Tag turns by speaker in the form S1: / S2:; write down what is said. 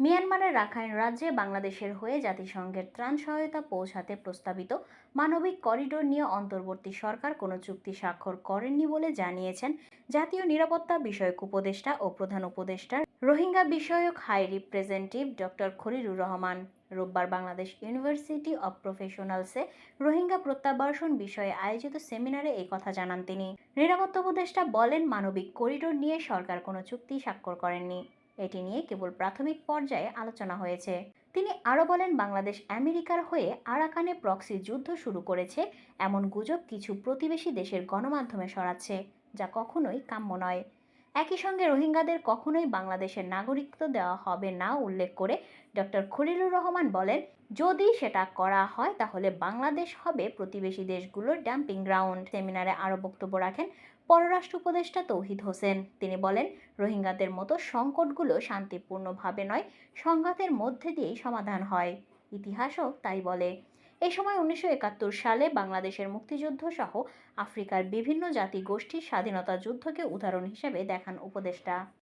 S1: মিয়ানমারের রাখাইন রাজ্যে বাংলাদেশের হয়ে জাতিসংঘের ত্রাণ সহায়তা পৌঁছাতে প্রস্তাবিত মানবিক করিডোর নিয়ে অন্তর্বর্তী সরকার কোনো চুক্তি স্বাক্ষর করেননি বলে জানিয়েছেন জাতীয় নিরাপত্তা বিষয়ক উপদেষ্টা ও প্রধান উপদেষ্টা রোহিঙ্গা বিষয়ক high representative doctor Khalilur Rahman. রোববার বাংলাদেশ ইউনিভার্সিটি অব প্রফেশনালসে রোহিঙ্গা প্রত্যাবাসন বিষয়ে আয়োজিত সেমিনারে এই কথা জানান তিনি। নিরাপত্তা উপদেষ্টা বলেন, মানবিক করিডোর নিয়ে সরকার কোনো চুক্তি স্বাক্ষর করেননি, এটি নিয়ে কেবল প্রাথমিক পর্যায়ে আলোচনা হয়েছে। তিনি আরও বলেন, বাংলাদেশ আমেরিকার হয়ে আরাকানে প্রক্সি যুদ্ধ শুরু করেছে এমন গুজব কিছু প্রতিবেশী দেশের গণমাধ্যমে ছড়াচ্ছে, যা কখনোই কাম্য নয়। একই সঙ্গে রোহিঙ্গাদের কখনোই বাংলাদেশের নাগরিকত্ব দেওয়া হবে না উল্লেখ করে ডক্টর খলিলুর রহমান বলেন, যদি সেটা করা হয় তাহলে বাংলাদেশ হবে প্রতিবেশী দেশগুলোর ডাম্পিং গ্রাউন্ড। সেমিনারে আরও বক্তব্য রাখেন পররাষ্ট্র উপদেষ্টা তৌহিদ হোসেন। তিনি বলেন, রোহিঙ্গাদের মতো সংকটগুলো শান্তিপূর্ণভাবে নয়, সংঘাতের মধ্যে দিয়েই সমাধান হয়। ইতিহাসও তাই বলে। এ সময় 1971 সালে বাংলাদেশের মুক্তিযুদ্ধ সহ আফ্রিকার বিভিন্ন জাতিগোষ্ঠীর স্বাধীনতা যুদ্ধকে উদাহরণ হিসেবে দেখান উপদেষ্টা।